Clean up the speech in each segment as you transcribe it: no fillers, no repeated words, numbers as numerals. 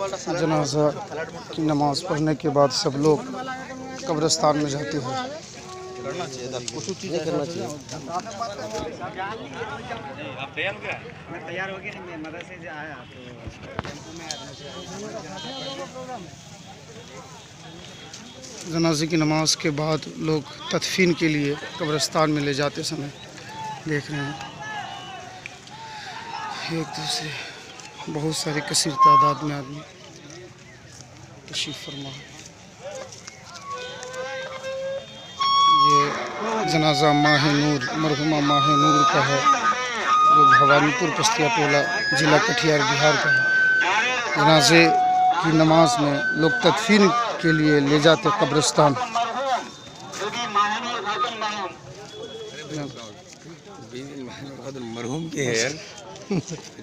जनाजा की नमाज़ पढ़ने के बाद सब लोग कब्रिस्तान में जाते हैं। कुछ चीज़ें करना चाहिए। आप तैयार हो गया? मैं तैयार हो गया, मैं मदरसे से आया तो टेम्पो में जनाजे की नमाज़ के बाद लोग तदफीन के लिए कब्रिस्तान में ले जाते समय देख रहे हैं एक दूसरे बहुत सारी कसीर तादाद में आदमी तशरीफ़ फरमा। ये जनाजा माह नूर मरहुमा माह नूर का है जो भवानीपुर पस्तिया टोला ज़िला कटिहार बिहार का है। जनाजे की नमाज में लोग तदफीन के लिए ले जाते कब्रिस्तान। मरहूम के है यार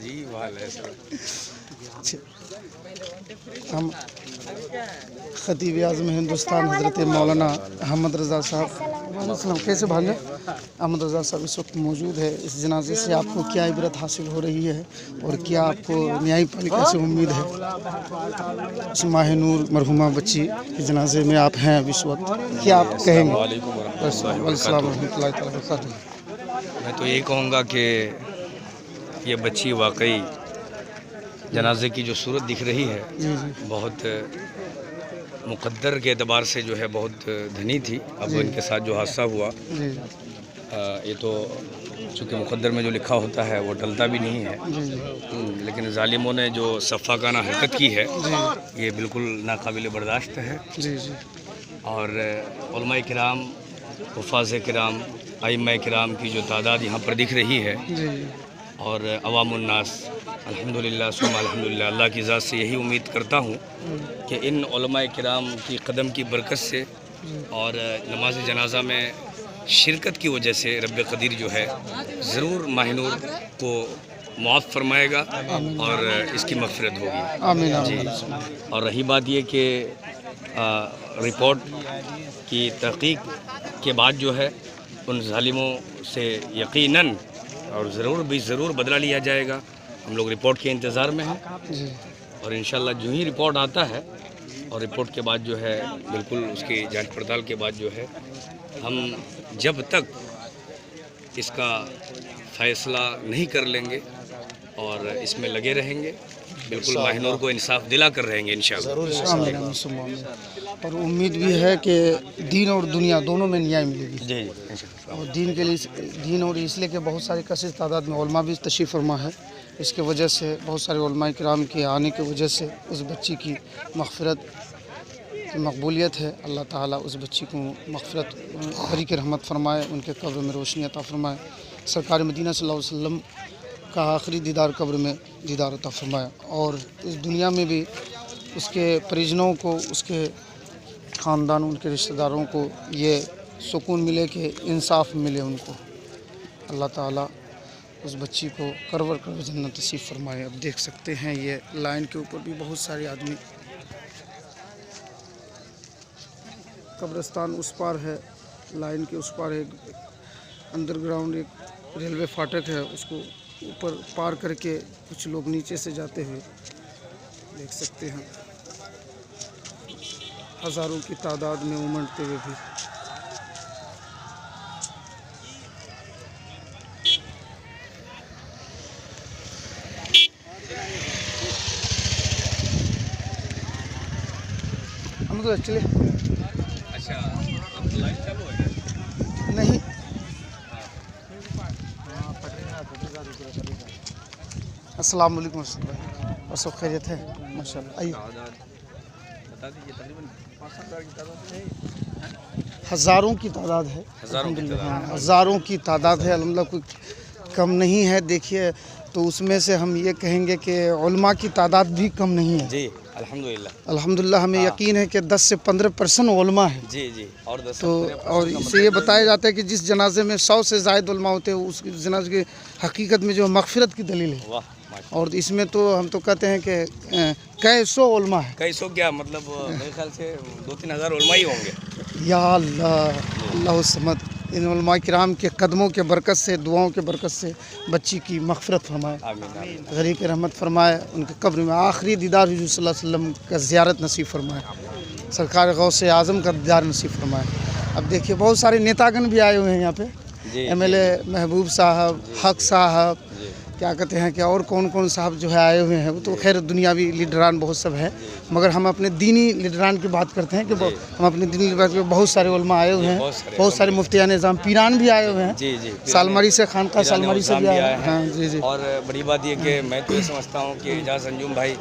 जी वाल है सर। हम खतीब आज़म हिंदुस्तान हज़रत मौलाना अहमद रज़ा साहब कैसे भागे अहमद रज़ा साहब इस वक्त मौजूद है। इस जनाजे से आपको क्या इबरत हासिल हो रही है और क्या आपको न्यायपालिका से उम्मीद है? इस माह नूर मरहुमा बच्ची के जनाजे में आप हैं इस वक्त, क्या आप कहेंगे? मैं तो यही कहूँगा कि ये बच्ची वाकई जनाजे की जो सूरत दिख रही है बहुत मुक़द्दर के एतबार से जो है बहुत धनी थी। अब इनके साथ जो हादसा हुआ ये तो चूँकि मुक़द्दर में जो लिखा होता है वो टलता भी नहीं है, लेकिन ज़ालिमों ने जो सफ़ाकाना हरकत की है ये बिल्कुल नाकाबिल बर्दाश्त है। और उलमा किराम, हुफ़ाज़ किराम, आइम्मा किराम की जो तादाद यहाँ पर दिख रही है और अवामुन्नास अल्हम्दुलिल्लाह सुम्मा अल्हम्दुलिल्लाह, अल्लाह की ज़ात से यही उम्मीद करता हूँ कि इन उलमा किराम की कदम की बरकत से और नमाज जनाजा में शिरकत की वजह से रब क़दीर जो है ज़रूर माहनूर को मुआफ़ फरमाएगा और इसकी मग़फ़िरत होगी जी। और रही बात ये कि रिपोर्ट की तहक़ीक़ के बाद जो है उन ज़ालिमों से यकीनन और ज़रूर बदला लिया जाएगा। हम लोग रिपोर्ट के इंतज़ार में हैं और इंशाल्लाह जो ही रिपोर्ट आता है और रिपोर्ट के बाद जो है बिल्कुल उसकी जांच पड़ताल के बाद जो है हम जब तक इसका फ़ैसला नहीं कर लेंगे और इसमें लगे रहेंगे, बिल्कुल माहनूर को इंसाफ दिला कर रहेंगे इंशाल्लाह। और उम्मीद भी है कि दीन और दुनिया दोनों में न्याय मिलेगी जी और दीन के लिए दीन और इसलिए कि बहुत सारी कसीर तादाद में उलमा भी तशरीफ़ फरमा है। इसके वजह से बहुत सारे उलमा किराम के आने की वजह से उस बच्ची की मग़फ़िरत की मकबूलियत है। अल्लाह ताला उस बच्ची को मग़फ़िरत बरी की रहमत फरमाए, उनके कब्र में रोशनी अता फरमाए, सरकार मदीना सल्लल्लाहु अलैहि वसल्लम का आखिरी दीदार कब्र में दीदार अता फरमाए और इस दुनिया में भी उसके परिजनों को, उसके ख़ानदान, उनके रिश्तेदारों को ये सुकून मिले कि इंसाफ मिले उनको। अल्लाह ताला उस बच्ची को करवर जन्नत नसीब फरमाए। अब देख सकते हैं ये लाइन के ऊपर भी बहुत सारे आदमी, कब्रिस्तान उस पार है, लाइन के उस पार एक अंडरग्राउंड एक रेलवे फाटक है, उसको ऊपर पार करके कुछ लोग नीचे से जाते हुए देख सकते हैं हज़ारों की तादाद में उमड़ते हुए भी। हम तो चले अच्छा लाइव चालू है नहीं अस्सलाम वालेकुम और सब खैरियत है माशाल्लाह। आइए बता दीजिए तकरीबन 5,000 की तादाद है, हज़ारों की तादाद है, हज़ारों की तादाद है अल्हम्दुलिल्लाह, कोई कम नहीं है। देखिए तो उसमें से हम ये कहेंगे कि उलमा की तादाद भी कम नहीं है जी अल्हम्दुलिल्लाह। हमें यकीन है कि 10 से 15% उलमा है जी और 10 तो और इससे ये बताया जाता है कि जिस जनाजे में 100 से ज़ायद उलमा होते हैं उस जनाजे की हकीकत में जो मग़फ़िरत की दलील है। और इसमें तो हम तो कहते हैं कि कई सौ उलमा है। कई सौ क्या मतलब मेरे ख्याल से 2-3 हज़ार उलमा ही होंगे। या अल्लाह अल्लाह समद इन उलमा किराम के कदमों के बरकत से, दुआओं के बरकत से बच्ची की मग़फ़िरत फरमाए, गरीब की रहमत फरमाए, उनके कब्र में आखिरी दीदार हुज़ूर सल्लल्लाहु अलैहि वसल्लम का ज़ियारत नसीब फरमाए, सरकार गौसे आज़म का दीदार नसीब फरमाए। अब देखिए बहुत सारे नेतागण भी आए हुए हैं यहाँ पे, MLA महबूब साहब, हक साहब, क्या कहते हैं कि और कौन कौन साहब जो है आए हुए हैं। वो तो खैर दुनियावी लीडरान बहुत सब है, मगर हम अपने दीनी लीडरान की बात करते हैं कि हम अपने दीनी लीडरान के बहुत सारे उलमा आए हुए हैं, बहुत सारे मुफ्तियान निज़ाम पीरान भी आए हुए हैं। जी जी, सालमरी से, खानका सालमरी से भी आए हैं। हाँ जी जी। और बड़ी बात ये कि मैं तो ये समझता हूँ कि एजाज अंजुम भाई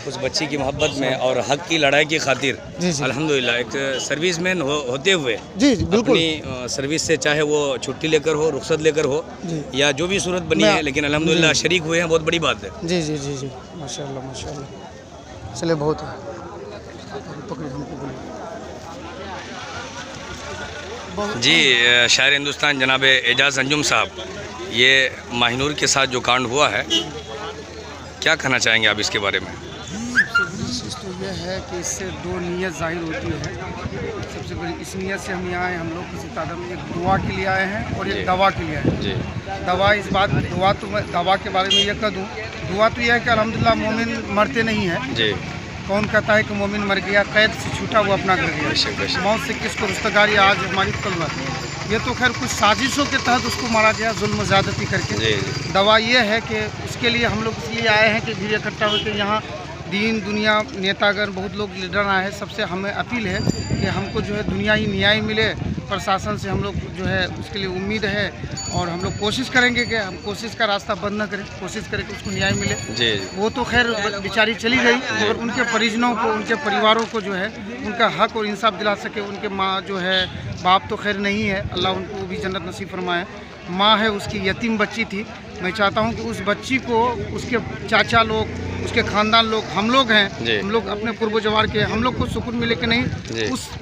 उस बच्ची की मोहब्बत में और हक की लड़ाई की खातिर अल्हम्दुलिल्लाह एक सर्विसमैन होते हुए जी जी बिल्कुल अपनी सर्विस से, चाहे वो छुट्टी लेकर हो, रुखसत लेकर हो, या जो भी सूरत बनी है, लेकिन अल्हम्दुलिल्लाह शरीक हुए हैं, बहुत बड़ी बात है। जी जी जी जी, माशाल्लाह माशाल्लाह। चले बहुत है, पकड़े हमको बोलिए। जी, शायर हिंदुस्तान जनाब एजाज अंजुम साहब, ये माहिनूर के साथ जो कांड हुआ है, क्या कहना चाहेंगे आप इसके बारे में? चीज़ तो यह है कि इससे दो नीयत ज़ाहिर होती है। सबसे बड़ी इस नीयत से हम यहाँ आए, हम लोग किसी तादाद में एक दुआ के लिए आए हैं और एक दवा के लिए आए हैं। जी, दवा इस बात, दुआ तो मैं दवा के बारे में ये कह दूँ, दुआ तो यह है कि अल्हम्दुलिल्लाह मोमिन मरते नहीं हैं। जी, कौन कहता है कि मोमिन मर गया, कैद से छूटा वो अपना कर गया, मौत से किसको रुस्तगारी आज हमारी कल बात। ये तो खैर कुछ साजिशों के तहत उसको मारा गया, जुल्म ज़्यादती करके। दवा ये है कि उसके लिए हम लोग इसलिए आए हैं कि भीड़ इकट्ठा होकर यहाँ दीन दुनिया नेतागण बहुत लोग लीडर आए हैं। सबसे हमें अपील है कि हमको जो है दुनिया ही न्याय मिले, प्रशासन से हम लोग जो है उसके लिए उम्मीद है, और हम लोग कोशिश करेंगे कि हम कोशिश का रास्ता बंद न करें, कोशिश करें कि उसको न्याय मिले। जी, वो तो खैर बेचारी चली गई, और उनके परिजनों को, उनके परिवारों को जो है उनका हक और इंसाफ दिला सके। उनके माँ जो है, बाप तो खैर नहीं है, अल्लाह उनको भी जन्नत नसीब फरमाए। माँ है, उसकी यतीम बच्ची थी। मैं चाहता हूँ कि उस बच्ची को उसके चाचा लोग, उसके ख़ानदान लोग, हम लोग हैं, हम लोग अपने पूर्व जवार के, हम लोग को सुकून मिले कि नहीं,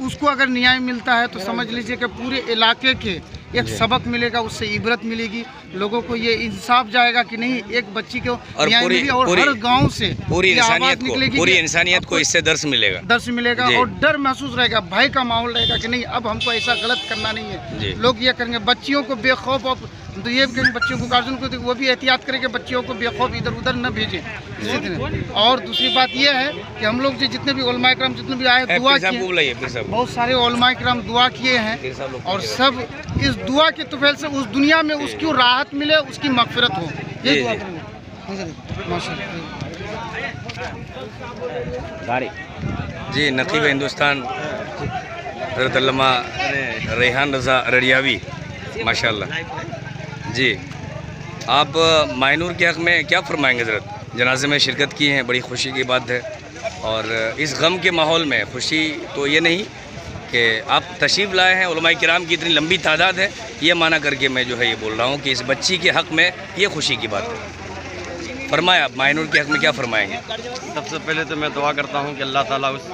उसको अगर न्याय मिलता है तो समझ लीजिए कि पूरे इलाके के एक सबक मिलेगा, उससे इबरत मिलेगी, लोगों को ये इंसाफ जाएगा कि नहीं एक बच्ची को न्याय मिली, और हर गांव से पूरी इंसानियत को इससे दर्श मिलेगा और डर महसूस रहेगा, भय का माहौल रहेगा कि नहीं अब हमको ऐसा गलत करना नहीं है। लोग ये करेंगे, बच्चियों को बेखौफ, तो ये भी करेंगे बच्चियों को, गार्जियन को वो भी एहतियात करें कि बच्चियों को बेखौफ इधर उधर न भेजें इसी तरह। और दूसरी बात ये है कि हम लोग जितने भी उलमा इकराम जितने भी आए, दुआ किए, बहुत सारे उलमा इकराम दुआ किए हैं, और सब इस दुआ के तुफैल से उस दुनिया में उसकी राहत मिले, उसकी मग़फ़िरत हो, ये दुआ करेंगे माशाअल्लाह। जी, नक़ीब हिंदुस्तान हज़रत अल्लामा रेहान रज़ा रड़ियावी, माशाअल्लाह। जी, आप माहिनूर के हक़ में क्या फरमाएंगे हज़रत? जनाजे में शिरकत की हैं, बड़ी खुशी की बात है, और इस गम के माहौल में खुशी तो ये नहीं कि आप तशरीफ़ लाए हैं, उलमाए किराम की इतनी लंबी तादाद है, ये माना करके मैं जो है ये बोल रहा हूँ कि इस बच्ची के हक़ में ये खुशी की बात है। फरमाएं, आप माहिनूर के हक़ में क्या फरमाएंगे? सबसे पहले तो मैं दुआ करता हूँ कि अल्लाह ताला उस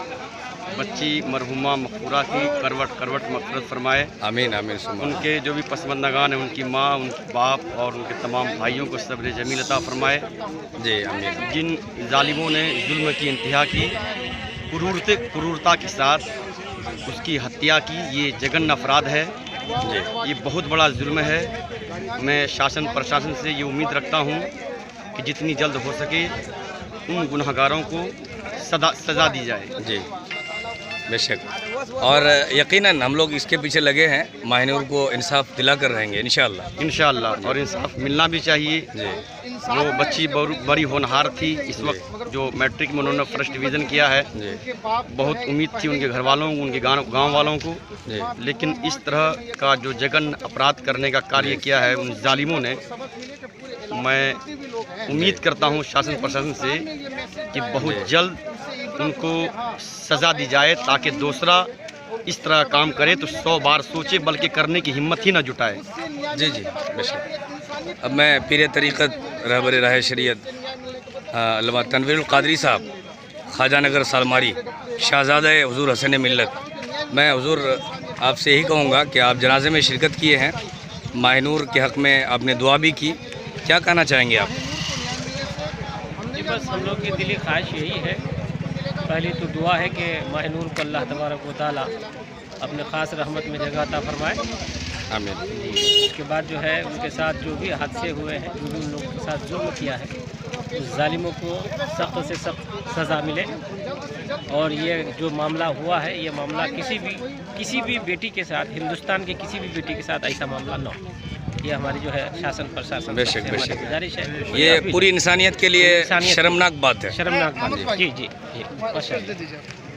बच्ची मरहुमा मक़फ़ूरा की करवट मग़फ़िरत फरमाए। आमीन आमीन। उनके जो भी पसमंदगान हैं, उनकी माँ, उनके बाप और उनके तमाम भाइयों को सब्र जमील अता फरमाए। जी आमीन। जिन जालिमों ने जुल्म की इंतहा की, क्रूरता के साथ उसकी हत्या की, ये जघन्य अपराध है, ये बहुत बड़ा जुल्म है। मैं शासन प्रशासन से ये उम्मीद रखता हूँ कि जितनी जल्द हो सके उन गुनहगारों को सज़ा दी जाए। जी बेशक, और यकीनन हम लोग इसके पीछे लगे हैं, माहिनूर को इंसाफ दिला कर रहेंगे इंशाअल्लाह, और इंसाफ मिलना भी चाहिए। जी, जो बच्ची बड़ी होनहार थी, इस वक्त जो मैट्रिक में उन्होंने फर्स्ट डिवीज़न किया है, बहुत उम्मीद थी उनके घर वालों को, उनके गाँव वालों को, लेकिन इस तरह का जो जघन्य अपराध करने का कार्य किया है उन जालिमों ने, मैं उम्मीद करता हूँ शासन प्रशासन से कि बहुत जल्द उनको सज़ा दी जाए, ताकि दूसरा इस तरह काम करे तो 100 बार सोचे, बल्कि करने की हिम्मत ही ना जुटाए। जी जी बेशक। अब मैं पीर तरीक़त रहबर राह शरीयत अल्लामा तनवीरुल क़ादरी साहब, ख्वाजा नगर सालमारी, शहज़ादा हुज़ूर हसन मिल्लत, मैं हुज़ूर आपसे यही कहूँगा कि आप जनाजे में शिरकत किए हैं, माहिनूर के हक़ में आपने दुआ भी की, क्या कहना चाहेंगे आप? जी बस हम लोग की दिली ख्वाहिश यही है, पहली तो दुआ है कि माहिनूर को अल्लाह तबारक व तआला अपने ख़ास रहमत में जगह अता फरमाए, आमीन। उसके बाद जो है उनके साथ जो भी हादसे हुए हैं, जो भी उन लोगों के साथ जुल्म किया है, उस जालिमों को सख्त से सख्त सज़ा मिले। और ये जो मामला हुआ है, ये मामला किसी भी बेटी के साथ, हिंदुस्तान के किसी भी बेटी के साथ ऐसा मामला न हो। ये हमारी जो है शासन प्रशासन से बेशक हमारी बेशक गुजारिश है। ये पूरी इंसानियत के लिए इंसानियत- शर्मनाक बात है। शर्मनाक बात है। जी जी जी, माशाअल्लाह।